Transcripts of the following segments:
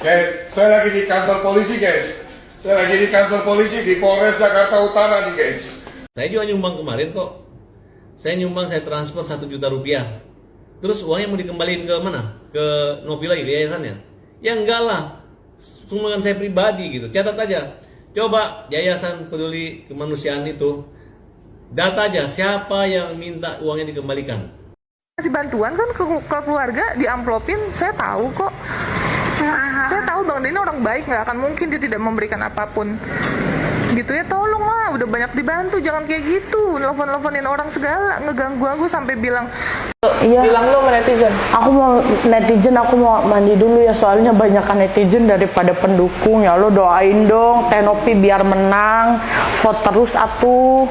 Guys, saya lagi di kantor polisi guys. Saya lagi di kantor polisi di Polres Jakarta Utara nih guys. Saya juga nyumbang kemarin kok. Saya nyumbang, saya transfer 1 juta rupiah. Terus uangnya mau dikembaliin ke mana? Ke Nopi lagi, ke yayasannya? Ya enggak lah. Sumbangan saya pribadi gitu. Catat aja. Coba Yayasan Peduli Kemanusiaan itu data aja siapa yang minta uangnya dikembalikan. Kasih bantuan kan ke keluarga, diamplopin, saya tahu kok. Saya tahu Bang Denny orang baik, nggak akan mungkin dia tidak memberikan apapun. Gitu ya, tolong lah, udah banyak dibantu, jangan kayak gitu. Nelfon-nelfonin orang segala, ngeganggu aku sampai bilang. Iya. Bilang lo sama netizen. Aku mau mandi dulu ya, soalnya banyakan netizen daripada pendukung. Ya lo doain dong Teh Nopi biar menang, vote terus atuh.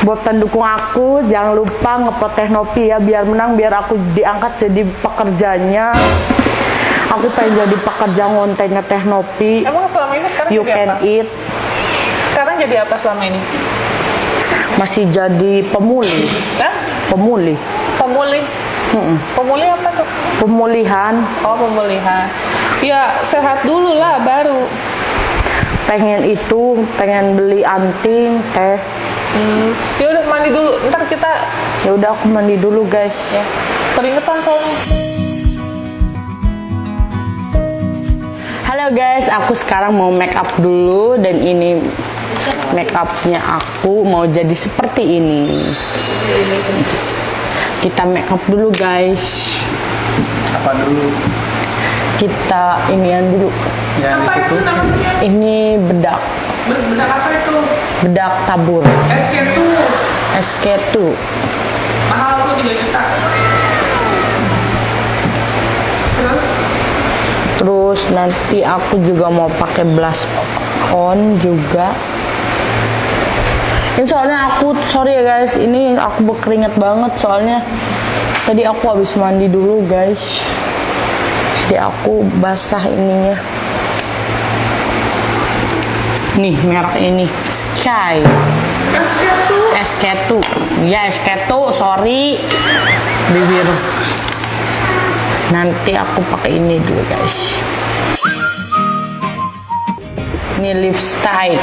Buat pendukung aku, jangan lupa ngevote Teh Nopi ya, biar menang, biar aku diangkat jadi pekerjanya. Aku pengen jadi pekerja ngontennya Teh Nopi. Emang selama ini sekarang You jadi can apa? eat. Sekarang jadi apa selama ini? Masih jadi pemulih. Hah? Pemulih. Pemulih? Pemulih apa tuh? Pemulihan. Oh, pemulihan. Ya, sehat dulu lah, baru. Pengen beli anting, teh. Ya udah mandi dulu, ntar kita Ya udah aku mandi dulu guys. ya keringetan soalnya. Halo guys, aku sekarang mau make up dulu dan ini make upnya aku mau jadi seperti ini. Kita make up dulu guys. Apa dulu? Kita inian dulu. Yang itu namanya? Ini bedak, Bedak apa itu? bedak tabur. SK2. SK2. Mahal tuh 3 juta. Terus nanti aku juga mau pakai blush on juga. Ini soalnya aku, sorry ya guys, ini aku berkeringat banget soalnya tadi aku habis mandi dulu guys. Jadi aku basah ininya. Nih merek ini Sky. SK2. Ya SK2, sorry. Bibir. Nanti aku pakai ini dulu guys. Ini lipstick.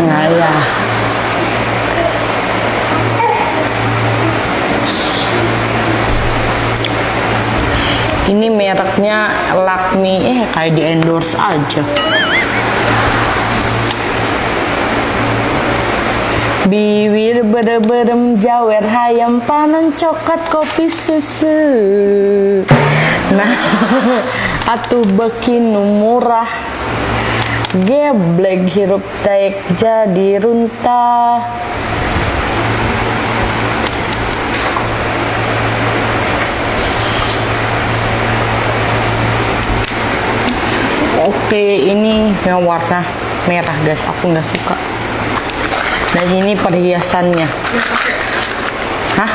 Nah ya. Ini mereknya Lakme, kayak di endorse aja. Bibir berem jawer hayam panan coklat kopi susu. Nah, atuh bekinu murah. Geblek hirup daek jadi runtah. Oke, ini yang warna merah guys, aku nggak suka. Dan ini perhiasannya. Hah?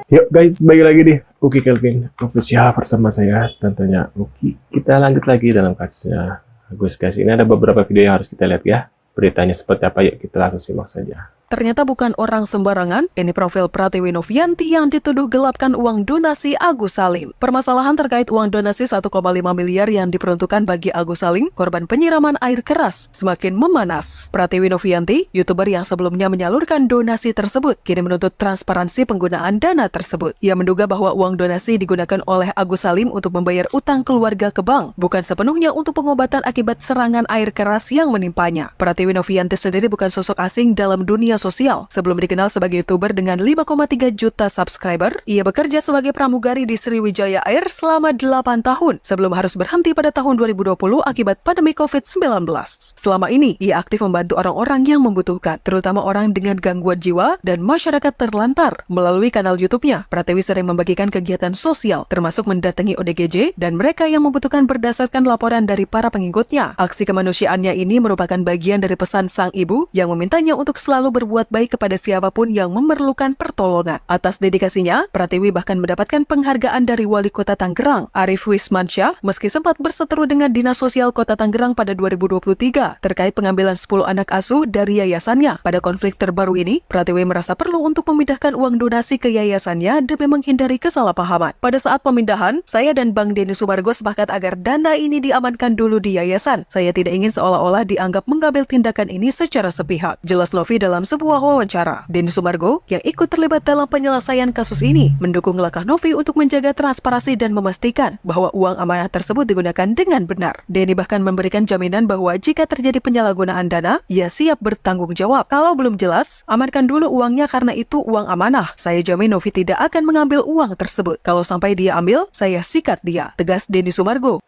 Yuk guys, balik lagi di Uki Kelvin Official bersama saya tentunya Uki. Kita lanjut lagi dalam kasusnya Agus guys. Ini ada beberapa video yang harus kita lihat ya. Beritanya seperti apa, yuk kita langsung simak saja. Ternyata bukan orang sembarangan, ini profil Pratiwi Novianti yang dituduh gelapkan uang donasi Agus Salim. Permasalahan terkait uang donasi 1,5 miliar yang diperuntukkan bagi Agus Salim, korban penyiraman air keras, semakin memanas. Pratiwi Novianti, YouTuber yang sebelumnya menyalurkan donasi tersebut, kini menuntut transparansi penggunaan dana tersebut. Ia menduga bahwa uang donasi digunakan oleh Agus Salim untuk membayar utang keluarga ke bank, bukan sepenuhnya untuk pengobatan akibat serangan air keras yang menimpanya. Pratiwi Novianti sendiri bukan sosok asing dalam dunia sosial. Sebelum dikenal sebagai YouTuber dengan 5,3 juta subscriber, ia bekerja sebagai pramugari di Sriwijaya Air selama 8 tahun, sebelum harus berhenti pada tahun 2020 akibat pandemi COVID-19. Selama ini, ia aktif membantu orang-orang yang membutuhkan, terutama orang dengan gangguan jiwa dan masyarakat terlantar. Melalui kanal YouTube-nya, Pratiwi sering membagikan kegiatan sosial, termasuk mendatangi ODGJ dan mereka yang membutuhkan berdasarkan laporan dari para pengikutnya. Aksi kemanusiaannya ini merupakan bagian dari pesan sang ibu yang memintanya untuk selalu berbuat berbuat baik kepada siapapun yang memerlukan pertolongan. Atas dedikasinya, Pratiwi bahkan mendapatkan penghargaan dari Wali Kota Tangerang, Arif Wismansyah, meski sempat berseteru dengan Dinas Sosial Kota Tangerang pada 2023 terkait pengambilan 10 anak asuh dari yayasannya. Pada konflik terbaru ini, Pratiwi merasa perlu untuk memindahkan uang donasi ke yayasannya demi menghindari kesalahpahaman. Pada saat pemindahan, saya dan Bang Denny Sumargo sepakat agar dana ini diamankan dulu di yayasan. Saya tidak ingin seolah-olah dianggap mengambil tindakan ini secara sepihak. Jelas Lofi dalam sebuah wawancara. Denny Sumargo yang ikut terlibat dalam penyelesaian kasus ini mendukung langkah Novi untuk menjaga transparansi dan memastikan bahwa uang amanah tersebut digunakan dengan benar. Denny bahkan memberikan jaminan bahwa jika terjadi penyalahgunaan dana, ia siap bertanggung jawab. Kalau belum jelas, amankan dulu uangnya karena itu uang amanah. Saya jamin Novi tidak akan mengambil uang tersebut. Kalau sampai dia ambil, saya sikat dia. Tegas Denny Sumargo.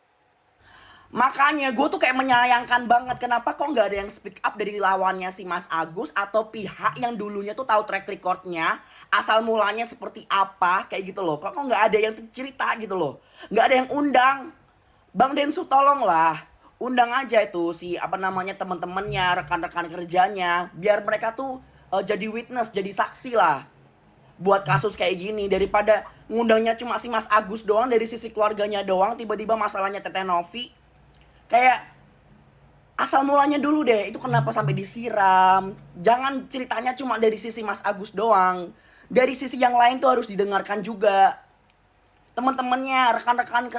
Makanya gue tuh kayak menyayangkan banget kenapa kok nggak ada yang speak up dari lawannya si Mas Agus atau pihak yang dulunya tuh tahu track recordnya, asal mulanya seperti apa kayak gitu loh. Kok nggak ada yang cerita gitu loh, nggak ada yang undang. Bang Densu tolonglah undang aja itu si teman-temannya, rekan-rekan kerjanya, biar mereka tuh jadi witness, jadi saksi lah buat kasus kayak gini, daripada ngundangnya cuma si Mas Agus doang dari sisi keluarganya doang, tiba-tiba masalahnya Teteh Novi. Kayak asal mulanya dulu deh, itu kenapa sampai disiram. Jangan ceritanya cuma dari sisi Mas Agus doang, dari sisi yang lain tuh harus didengarkan juga. Teman-temannya,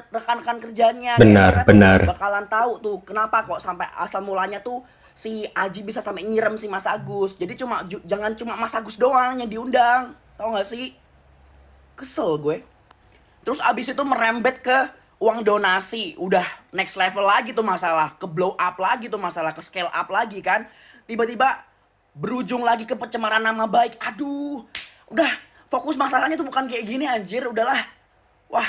rekan-rekan kerjanya, Benar. bakalan tahu tuh kenapa kok sampai asal mulanya tuh si Aji bisa sampai nyiram si Mas Agus. Jadi jangan cuma Mas Agus doang yang diundang, tau gak sih? Kesel gue. Terus abis itu merembet ke uang donasi, udah next level lagi tuh masalah, ke blow up lagi tuh masalah, ke scale up lagi kan. Tiba-tiba berujung lagi ke pencemaran nama baik. Aduh, udah fokus masalahnya tuh bukan kayak gini anjir, udahlah. Wah,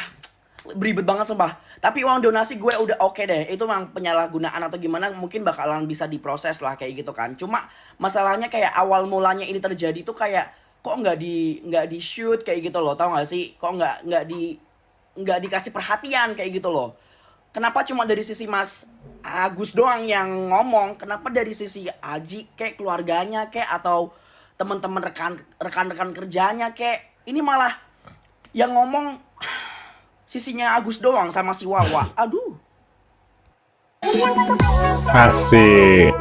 beribet banget sumpah. Tapi uang donasi gue udah oke deh. Itu memang penyalahgunaan atau gimana mungkin bakalan bisa diproses lah kayak gitu kan. Cuma masalahnya kayak awal mulanya ini terjadi tuh kayak kok nggak di shoot kayak gitu loh, tau gak sih? Kok nggak dikasih perhatian kayak gitu loh. Kenapa cuma dari sisi Mas Agus doang yang ngomong? Kenapa dari sisi Aji kayak keluarganya kayak atau teman-teman rekan-rekan kerjanya kayak ini malah yang ngomong sisinya Agus doang sama si Wawa. Aduh. Asik.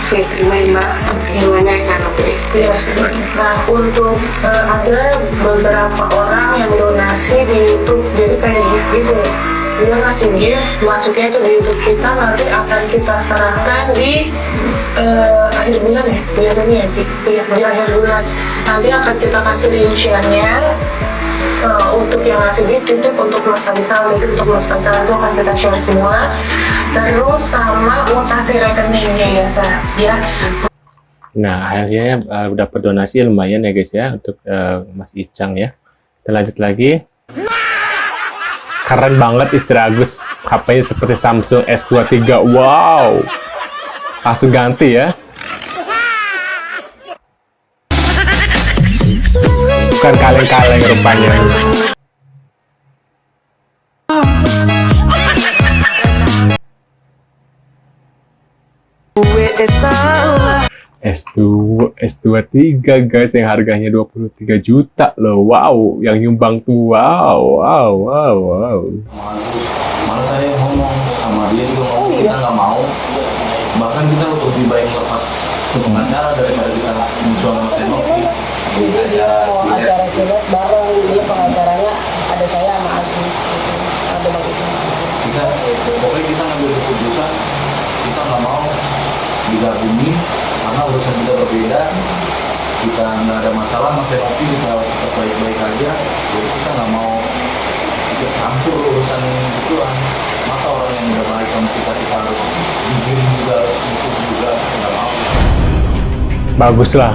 Terima Mbak, gimana kan? Ya, nah, untuk ada beberapa orang yang donasi di YouTube, jadi kayak gift gitu. Dia ngasih gift, masuknya itu di YouTube kita, nanti akan kita serahkan di akhir bulan ya, biasanya ya, di akhir bulan. Nanti akan kita kasih rinciannya. Untuk yang ngasih gift itu untuk Mas Faisal, untuk Mas Faisal itu akan kita share semua. Terus sama mutasi rekeningnya ya. Nah, akhirnya dapat donasi lumayan ya guys ya untuk Mas Icang ya. Kita lanjut lagi. Keren banget istri Agus, HP-nya seperti Samsung S23. Wow. Langsung ganti ya. Bukan kaleng-kaleng rupanya. S23 guys yang harganya 23 juta loh. Wow, yang nyumbang tuh wow. Malah saya ngomong sama dia juga ngomong kita nggak mau. Bahkan kita lebih baik lepas ke pengacara daripada kita musuhan sama Tenopi. Acara silat bareng, dia pengacaranya ada saya sama Agus. Ada Kita pokoknya kita ngambil keputusan kita nggak mau digabungin karena urusan kita berbeda. Kita nggak ada masalah sama Tenopi, kita tetap baik-baik aja. Jadi kita nggak mau ikut campur urusan gituan. Masa orang yang udah baik sama kita harus digiring juga, harus musuh juga, nggak mau. Bagus lah.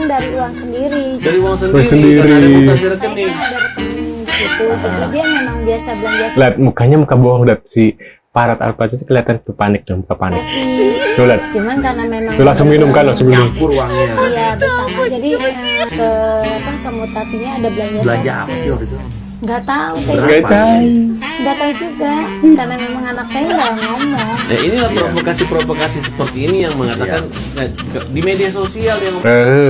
dari uang sendiri. Dari uang Uang sendiri, sendiri. dan ada mutasi Saya rekening. kan ada rekening gitu. Jadi dia memang biasa belanja Lihat mukanya muka bohong, lihat si Parat Alfaza sih kelihatan tuh panik dong, muka panik. Tuh lihat. cuman karena memang Tuh langsung minum kan, langsung minum. Campur uangnya. iya bersama jadi ke mutasinya ada belanja Belanja Shopee. apa sih waktu itu? Nggak tahu saya Berapa? nggak tahu juga karena memang anak saya nggak ngomong. Nah, inilah provokasi-provokasi seperti ini yang mengatakan di media sosial yang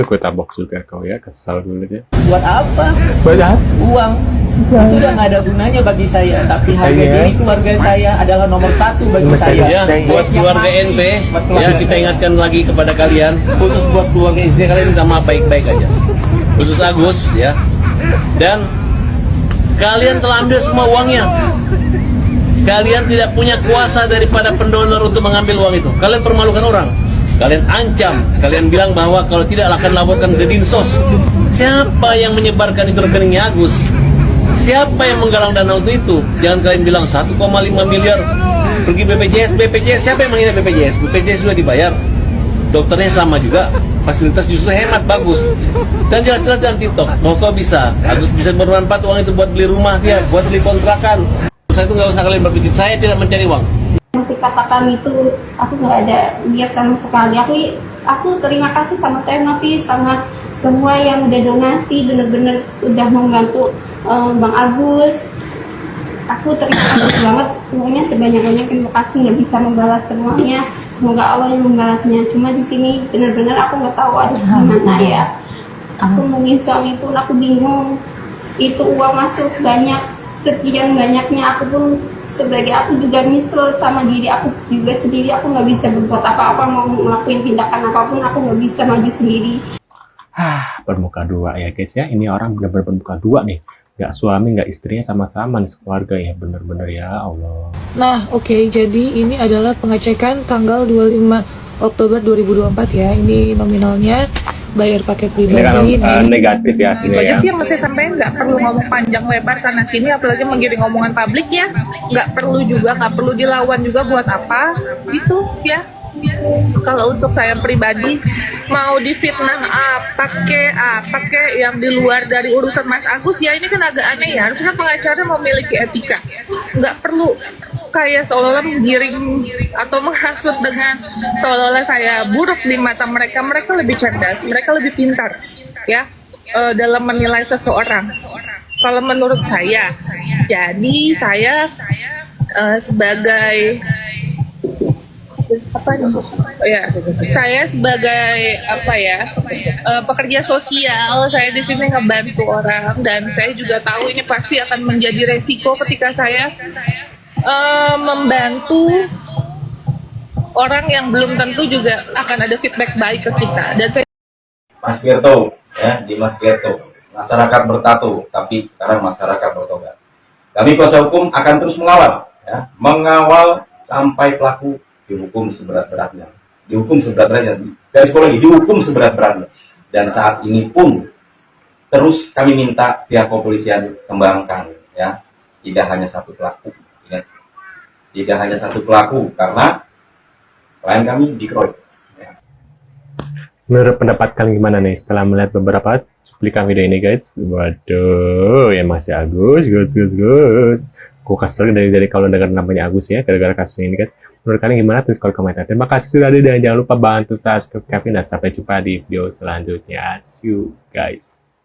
Gue tabok juga kau ya, kesal gue liat ya. Buat apa? Banyak. Uang itu udah nggak ada gunanya bagi saya. Tapi harga Saya- diri keluarga saya adalah nomor satu bagi Nomor saya. satu. ya buat keluarga NP ya kita ingatkan lagi kepada kalian, khusus buat keluarga istri kalian minta maaf baik-baik aja, khusus Agus ya, dan kalian telah ambil semua uangnya. Kalian tidak punya kuasa daripada pendonor untuk mengambil uang itu. Kalian permalukan orang. Kalian ancam. Kalian bilang bahwa kalau tidak akan laporkan ke Dinsos. Siapa yang menyebarkan itu rekeningnya Agus? Siapa yang menggalang dana untuk itu? Jangan kalian bilang 1,5 miliar pergi BPJS. BPJS siapa yang menghina BPJS? BPJS sudah dibayar. Dokternya sama juga. Fasilitas justru hemat, bagus. Dan jelas-jelas dalam TikTok, mau kau bisa, Agus bisa bermanfaat uang itu buat beli rumah dia, buat beli kontrakan. Saya itu nggak usah kalian berpikir, saya tidak mencari uang. Yang dikatakan itu aku nggak ada lihat sama sekali. Aku terima kasih sama Tenopi, sama semua yang udah donasi, bener-bener udah membantu Bang Agus. Aku terima kasih banget, pokoknya sebanyak-banyak terima kasih, nggak bisa membalas semuanya. Semoga Allah yang membalasnya. Cuma di sini benar-benar aku nggak tahu harus gimana ya. Aku mungkin suami pun aku bingung. Itu uang masuk banyak, sekian banyaknya. Aku pun sebagai aku juga misal sama diri aku juga sendiri. Aku nggak bisa berbuat apa-apa, mau ngelakuin tindakan apapun aku nggak bisa maju sendiri. Bermuka dua ya guys ya. Ini orang benar-benar bermuka dua nih. Nggak suami, nggak istrinya, sama-sama nih keluarga ya. Bener-bener ya Allah. Nah, oke, jadi ini adalah pengecekan tanggal 25 Oktober 2024 ya. Ini nominalnya bayar pakai Ini kan pribadi. negatif ya hasilnya Itu aja ya. sih yang saya sampaikan, nggak perlu ngomong panjang lebar sana sini, apalagi menggiring omongan publik ya. Nggak perlu juga, nggak perlu dilawan juga, buat apa gitu ya. Kalau untuk saya pribadi, mau difitnah apa ke yang di luar dari urusan Mas Agus ya, ini kan agak aneh ya. Harusnya pengacara memiliki etika, nggak perlu kayak seolah-olah menggiring atau menghasut dengan seolah-olah saya buruk di mata mereka. Mereka lebih cerdas, mereka lebih pintar ya dalam menilai seseorang. Kalau menurut saya, jadi saya sebagai saya sebagai pekerja sosial, saya di sini ngebantu orang, dan saya juga tahu ini pasti akan menjadi resiko ketika saya membantu orang yang belum tentu juga akan ada feedback baik ke kita. Dan saya Mas Gerto, ya, Dimas Gerto, masyarakat bertato, tapi sekarang masyarakat bertobat. Kami kuasa hukum akan terus mengawal, ya, mengawal sampai pelaku dihukum seberat-beratnya, dihukum seberat-beratnya, garis bawah lagi, dihukum seberat-beratnya. Dan saat ini pun terus kami minta pihak kepolisian kembangkan, ya, tidak hanya satu pelaku, ingat, tidak hanya satu pelaku, karena klien kami dikeroyok. Menurut pendapat kalian gimana nih setelah melihat beberapa cuplikan video ini guys? Waduh, ya masih Agus. Gue kesel dari kalau dengar namanya Agus ya, gara-gara kasus ini guys. Menurut kalian gimana? Tulis kolom komentar. Terima kasih sudah ada dan jangan lupa bantu subscribe dan sampai jumpa di video selanjutnya. See you guys.